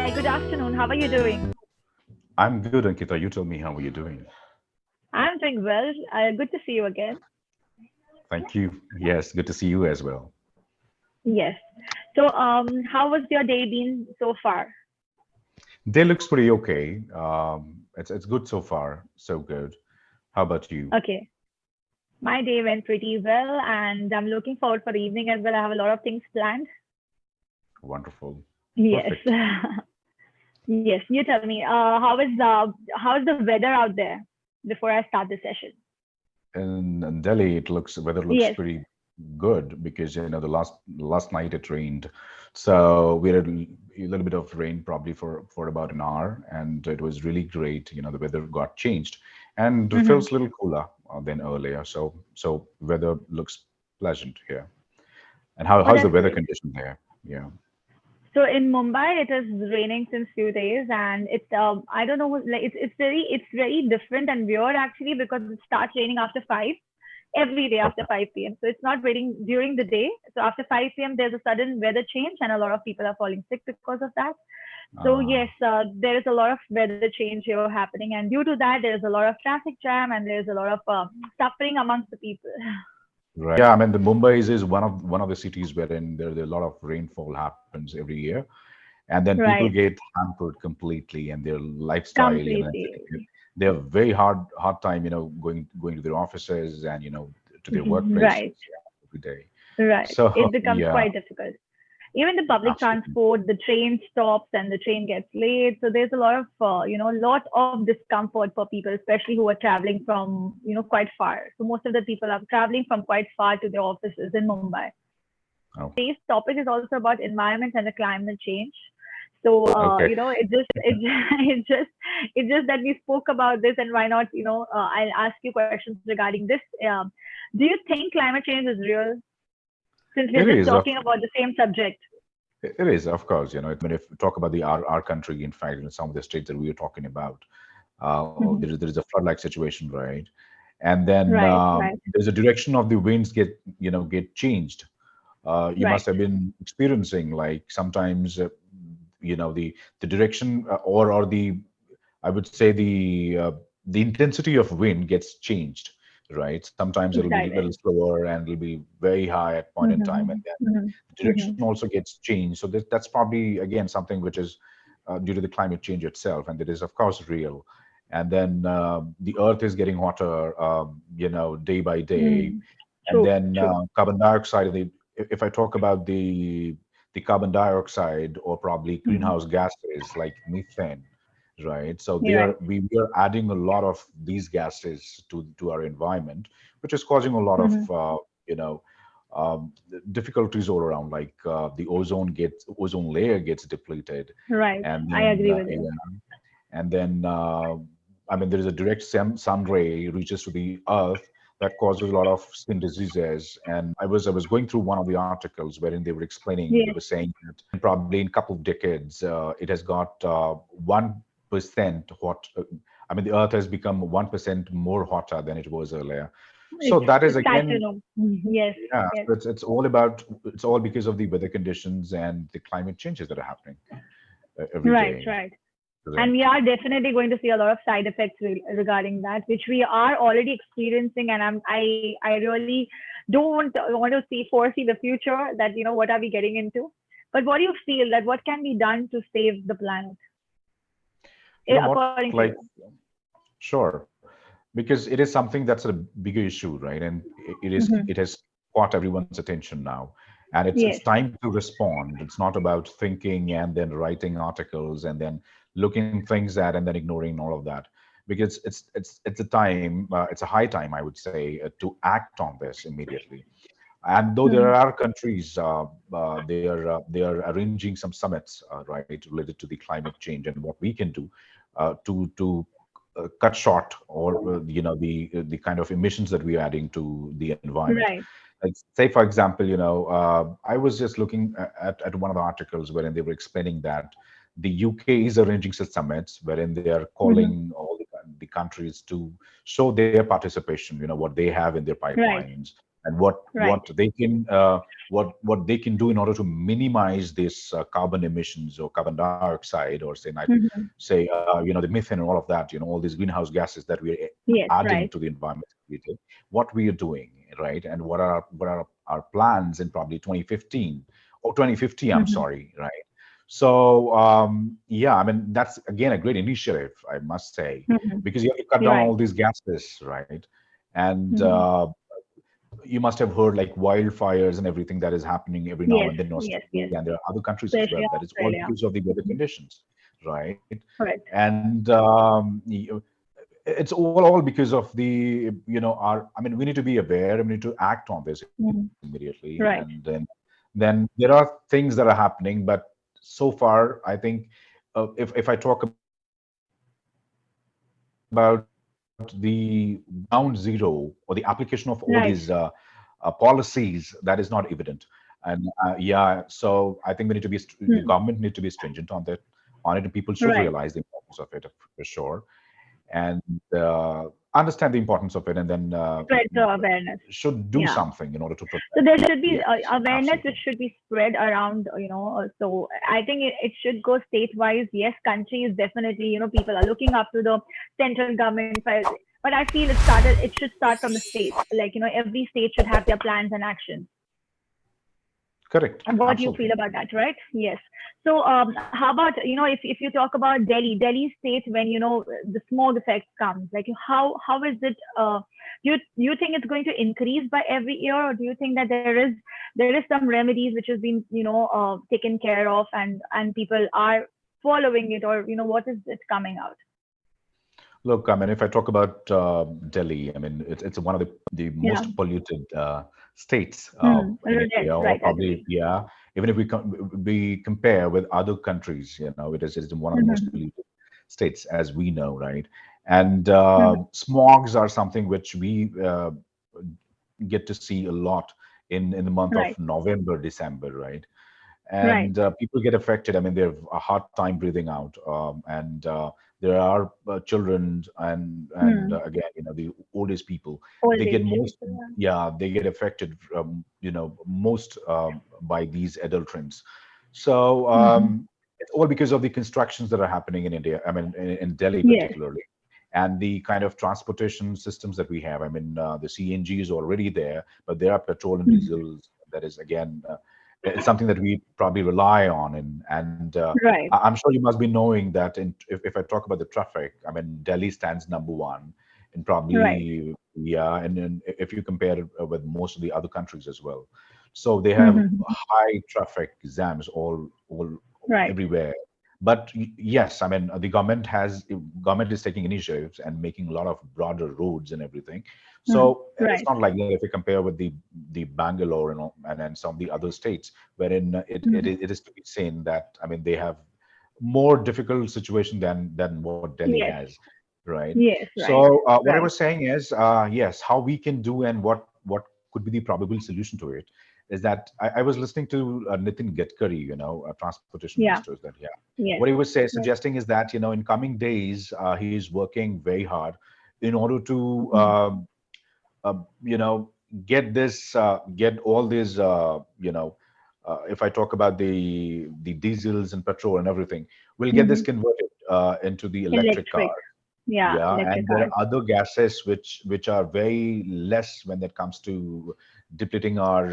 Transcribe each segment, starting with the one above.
Hi, good afternoon. How are you doing? I'm good, Ankita. You tell me how are you doing? I'm doing well. Good to see you again. Thank you. Yes, good to see you as well. Yes. So, how was your day been so far? Day looks pretty okay. It's good so far, so good. How about you? Okay. My day went pretty well, and I'm looking forward for the evening as well. I have a lot of things planned. Wonderful. Yes. Perfect. Yes. You tell me. How is the weather out there before I start the session? In Delhi, weather looks Yes. pretty good because the last night it rained, so we had a little bit of rain probably for about an hour, and it was really great. The weather got changed, and it Mm-hmm. feels a little cooler than earlier. So weather looks pleasant here. And Oh, how's the that's weather great. condition there? Yeah. So in Mumbai, it is raining since few days, and I don't know, like it's very different and weird actually because it starts raining after 5 every day after Okay. 5 p.m. So it's not raining during the day. So after 5 p.m. there's a sudden weather change, and a lot of people are falling sick because of that. So yes, Uh, there is a lot of weather change here happening, and due to that, there is a lot of traffic jam and there is a lot of suffering amongst the people. right. Yeah, I mean the Mumbai is one of the cities wherein there a lot of rainfall happens every year, and then people Right, get hampered completely, and their lifestyle, completely. they have very hard time, going to their offices and to their workplaces Right, every day. right. So It becomes yeah, quite difficult. Even the public absolutely. transport, the train stops and the train gets late. So there's a lot of, lot of discomfort for people, especially who are traveling from, quite far. So most of the people are traveling from quite far to their offices in Mumbai. Oh, Today's topic is also about environment and the climate change. So, okay. it's just that we spoke about this, and why not, I'll ask you questions regarding this. Do you think climate change is real? Since we're It just is. talking about the same subject. It is, of course. I mean, if we talk about our country, in fact, some of the states that we are talking about, there is a flood-like situation, right? And then Right, right, there's a direction of the winds get changed. You right. must have been experiencing like sometimes the direction or the I would say the intensity of wind gets changed, right? Sometimes it'll be a little Exactly. slower and it'll be very high at point in time, and Mhm, then mhm, the direction mhm. also gets changed. So that's probably again something which is due to the climate change itself, and it is of course real. And then the Earth is getting hotter, day by day, Mm. and True, then true. carbon dioxide. If I talk about the carbon dioxide or probably Mhm. greenhouse gases like methane, right? So You're right. we are adding a lot of these gases to our environment, which is causing a lot of Mhm. you know difficulties all around. Like the ozone layer gets depleted, Right. and I then agree with you. yeah, and then I mean there is a direct sun ray reaches to the earth that causes a lot of skin diseases. And I was going through one of the articles wherein they Yes. were saying that probably in a couple of decades it has got 1% hot. I mean the earth has become 1% more hotter than it was earlier. So that is It's sad to again, know. Yes, yeah, yes. so it's all because of the weather conditions and the climate changes that are happening every Right, day. right. And we Correct. are definitely going to see a lot of side effects regarding that, which we are already experiencing. And I really don't want to foresee the future that, what are we getting into. But what do you feel that what can be done to save the planet, You know what? according to Like, you? sure, because it is something that's a bigger issue, right? And Hmm. it has caught everyone's attention now, and it's Yes. time to respond. It's not about thinking and then writing articles and then looking things at and then ignoring all of that, because it's a time, it's a high time, I would say, to act on this immediately. And though there Hmm. are countries, they are arranging some summits, right, related to the climate change and what we can do to cut short or the kind of emissions that we are adding to the environment. Right. Like, say for example, I was just looking at one of the articles wherein they were explaining that the UK is arranging such summits wherein they are Hmm. calling all the countries to show their participation, what they have in their Right. pipelines, and what Right. what they can what they can do in order to minimize this carbon emissions or carbon dioxide, or Hmm. the methane and all of that, all these greenhouse gases that we're Yes. adding Right. to the environment every day, what we are doing, right? And what are our plans in probably 2015 or 2050, I'm Hmm. sorry, right? So yeah, I mean that's again a great initiative, I must say, Hmm. because you have to cut down Right. all these gases, right? And Hmm. you must have heard like wildfires and everything that is happening every now Yes. and then in Yes. Australia, Yes. and there are other countries as well. Especially That is all Australia. because of the weather Mhm. conditions, right? Correct. And it's all because of the our, I mean, we need to be aware and we need to act on this Mhm. immediately, and Right. then there are things that are happening, but so far I think if I talk about the ground zero or the application of all these policies, that is Right. not evident. And yeah, so I think we need to be the government need to be stringent Hmm. on it, and people should realize the importance of it Right. for sure, and understand the importance of it, and then Spread the awareness. should do Yeah. something in order to protect. So there should be Yes, awareness absolutely. which should be spread around, so I think it should go state-wise. Yes, country is definitely, people are looking up to the central government, but I feel it should start from the states. Like, every state should have their plans and actions. Correct. And what do you feel Absolutely. about that, right? Yes. So, how about, if you talk about Delhi state, when the smog effect comes, like how is it? Do you think it's going to increase by every year, or do you think that there is some remedies which has been taken care of, and people are following it, or what is it coming out? Look, I mean, if I talk about Delhi, I mean, it's one of the Yeah. most polluted states in Right. India, or Right. I probably, agree. yeah. Even if we compare with other countries, it is one of the most Mm-hmm. polluted states, as we know, right? And Mm-hmm. smogs are something which we get to see a lot in the month of Right. November, December, right? Right. And people get affected. I mean, they have a hard time breathing out, and there are children and Hmm. again, the oldest people. Old They get age most, people. Yeah. yeah, they get affected, most by these adulterants. So Mm-hmm. it's all because of the constructions that are happening in India. I mean, in Delhi Yes. particularly, and the kind of transportation systems that we have. I mean, the CNG is already there, but there are petrol and Mhm. diesels. That is again. It's something that we probably rely on, and Right. I'm sure you must be knowing that if I talk about the traffic, I mean, Delhi stands number one, and Right. probably, yeah, and if you compare it with most of the other countries as well. So they have Mhm. high traffic jams all Right. everywhere. But yes, I mean, the government is taking initiatives and making a lot of broader roads and everything. Mhm. So it's Right. not like that if you compare with the Bangalore and then some of the other states, wherein Mhm. it is to be seen that, I mean, they have more difficult situation than what Delhi Yes. has, right? Yes. Right. So what I Right. was saying is, yes, how we can do and what could be the probable solution to it is that I was listening to Nitin Gadkari, transportation Yeah. ministers, that yeah, what Yes. he was Yes. suggesting is that in coming days he is working very hard in order to Mhm. uh, you know get all these if I talk about the diesels and petrol and everything, we'll get this Mhm. converted into the electric Electric. cars. Yeah. Yeah, Electric and there cars. are other gases which are very less when it comes to depleting our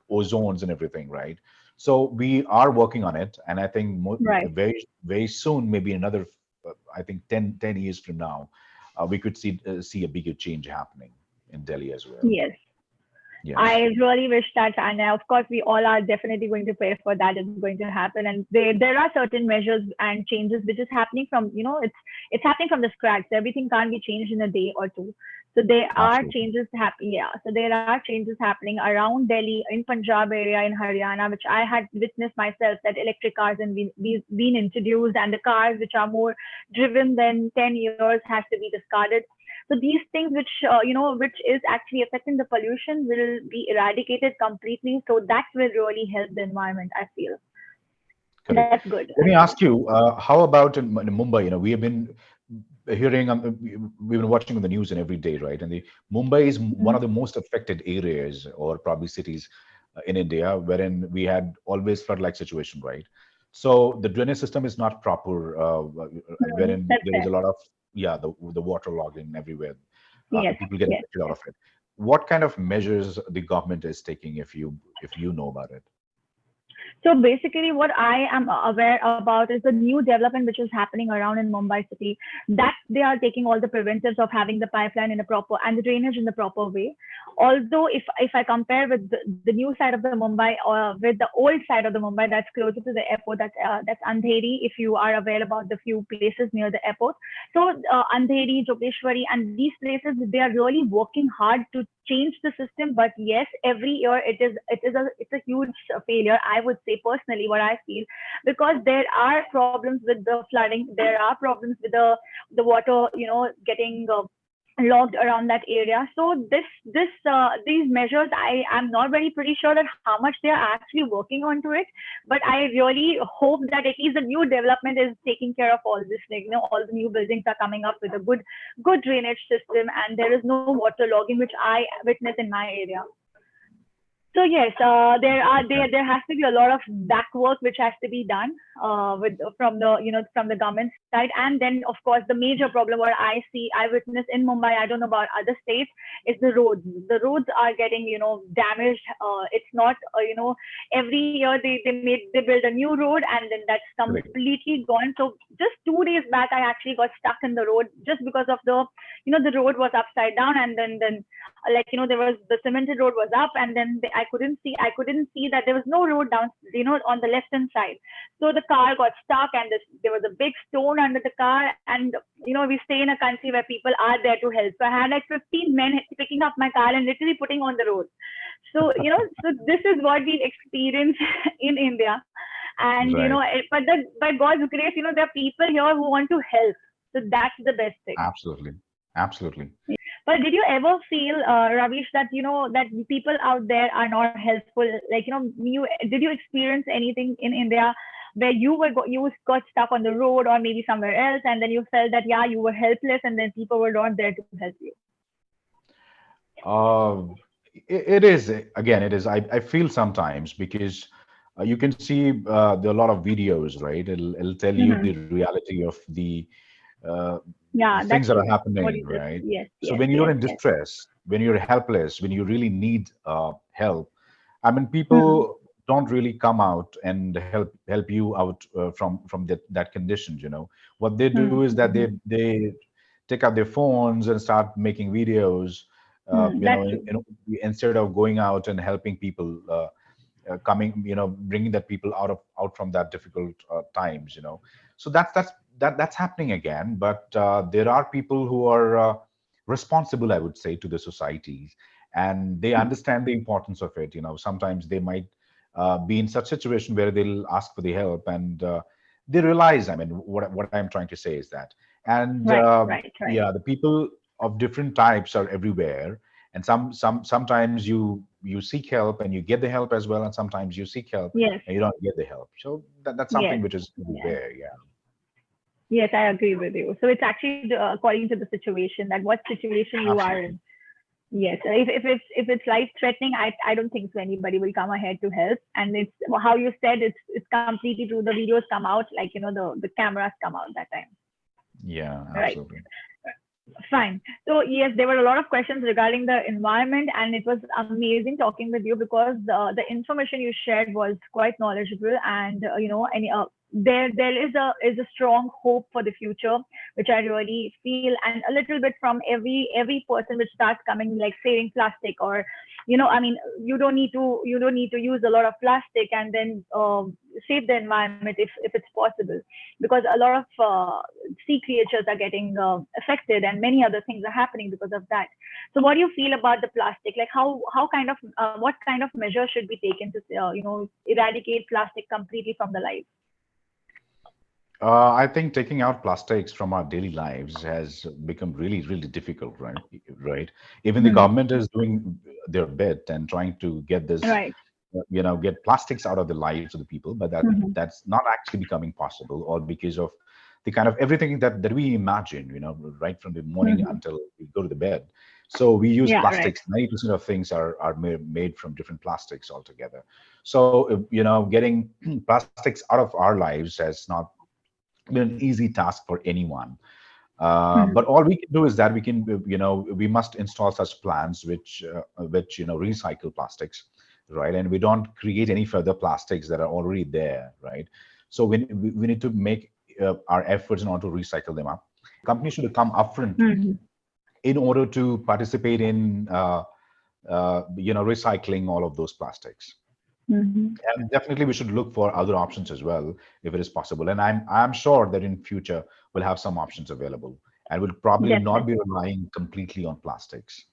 ozones and everything, right? So we are working on it, and I think Right. very very soon, maybe another, I think 10 years from now, we could see a bigger change happening in Delhi as well. Yes. Yes, I really wish that, and of course, we all are definitely going to pray for that. It's going to happen, and there are certain measures and changes which is happening from it's happening from the scratch. Everything can't be changed in a day or two. So there are absolutely. changes happening. Yeah, so there are changes happening around Delhi, in Punjab area, in Haryana, which I had witnessed myself. That electric cars and been introduced, and the cars which are more driven than 10 years has to be discarded. So these things which which is actually affecting the pollution will be eradicated completely. So that will really help the environment, I feel. And Correct. that's good, Let me actually. ask you, how about in Mumbai? We have been hearing, we've been watching on the news and every day, right? And the Mumbai is one of the most affected areas, or probably cities in India, wherein we had always flood-like situation, right? So the drainage system is not proper, wherein That's there is fair. a lot of, yeah, the water logging everywhere, Yes, people get yes. affected out of it. What kind of measures the government is taking, if you know about it? So basically, what I am aware about is the new development which is happening around in Mumbai city. That they are taking all the preventives of having the pipeline in a proper and the drainage in the proper way. Although, if I compare with the new side of the Mumbai or with the old side of the Mumbai that's closer to the airport, that's Andheri. If you are aware about the few places near the airport, so Andheri, Jogeshwari, and these places they are really working hard to change the system. But yes, every year it's a huge failure. I would say personally what I feel, because there are problems with the flooding. There are problems with the water, getting logged around that area. So these measures, I am not very pretty sure that how much they are actually working onto it, but I really hope that at least the new development is taking care of all this. Like, all the new buildings are coming up with a good drainage system, and there is no water logging, which I witness in my area. So yes, there has to be a lot of back work which has to be done with from the government side, and then of course the major problem what I witness in Mumbai, I don't know about other states, is the roads. The roads are getting damaged. It's not every year they build a new road and then that's Correct. completely gone. So just 2 days back I actually got stuck in the road just because of the road was upside down, and then like there was the cemented road was up, and then I couldn't see that there was no road down on the left hand side. So the car got stuck, and there was a big stone under the car, and we stay in a country where people are there to help. So I had like 15 men picking up my car and literally putting on the road. So so this is what we experience in India. And Right. by God's grace, there are people here who want to help. So that's the best thing. Absolutely. Absolutely. But did you ever feel, Ravish, that that people out there are not helpful? Like did you experience anything in India where you got stuck on the road or maybe somewhere else, and then you felt that yeah you were helpless, and then people were not there to help you? Uh, it is, again, it is. I feel sometimes because you can see there are a lot of videos, right? It'll tell you Hmm. the reality of uh, the Yeah, things that's that are true. What happening, you just right? yes, So yes, when you're yes, in yes. distress, when you're helpless, when you really need help, I mean, Hmm. people don't really come out and help you out from that condition. What they do is that Hmm. they take out their phones and start making videos. That's true. Instead of going out and helping people, coming, bringing that people out from that difficult times. So that's happening again. But there are people who are responsible, I would say, to the societies, and they understand the importance of it. Sometimes they might be in such situation where they'll ask for the help, and they realize, I mean, what I'm trying to say is that. And Right, right, right. yeah, the people of different types are everywhere, and sometimes you seek help and you get the help as well, and sometimes you seek help Yes, and you don't get the help. So that's something yes, which is yes. everywhere. Yeah. Yes, I agree with you. So it's actually according to the situation, that what situation you are in. Absolutely. Yes, if it's life threatening, I don't think so anybody will come ahead to help. And it's how you said, it's completely true. The videos come out, like the cameras come out that time. Yeah, Right. absolutely. Fine. So yes, there were a lot of questions regarding the environment, and it was amazing talking with you because the information you shared was quite knowledgeable, and there is a strong hope for the future, which I really feel, and a little bit from every person which starts coming, like saving plastic, or I mean, you don't need to use a lot of plastic, and then save the environment if it's possible, because a lot of sea creatures are getting affected, and many other things are happening because of that. So what do you feel about the plastic? Like how kind of what kind of measures should be taken to eradicate plastic completely from the life? I think taking out plastics from our daily lives has become really, really difficult, right? Right. Even the Hmm. government is doing their bit and trying to get this, Right. get plastics out of the lives of the people, but Hmm. that's not actually becoming possible, all because of the kind of everything that we imagine, right from the morning Mm-hmm. until we go to the bed. So we use Yeah, right. plastics. 90% of things are made from different plastics altogether. So, getting plastics out of our lives has not been an easy task for anyone. But Mm-hmm. all we can do is that we must install such plants which recycle plastics, right? And we don't create any further plastics that are already there, right? So we need to make our efforts in order to recycle them up. Companies should come upfront Mm-hmm. in order to participate in recycling all of those plastics. Mm-hmm. And definitely we should look for other options as well if it is possible. And I'm sure that in future we'll have some options available, and we'll probably not be Definitely. relying completely on plastics.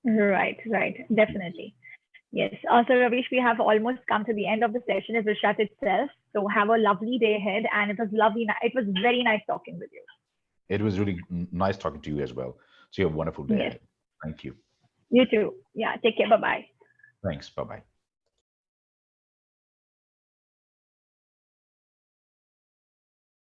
Right, right. Definitely. Yes. So, Ravish, we have almost come to the end of the session. It will shut itself. So, have a lovely day ahead. And it was lovely. It was very nice talking with you. It was really nice talking to you as well. So you have a wonderful day Yes. ahead. Thank you. You too. Yeah. Take care. Bye bye. Thanks. Bye bye.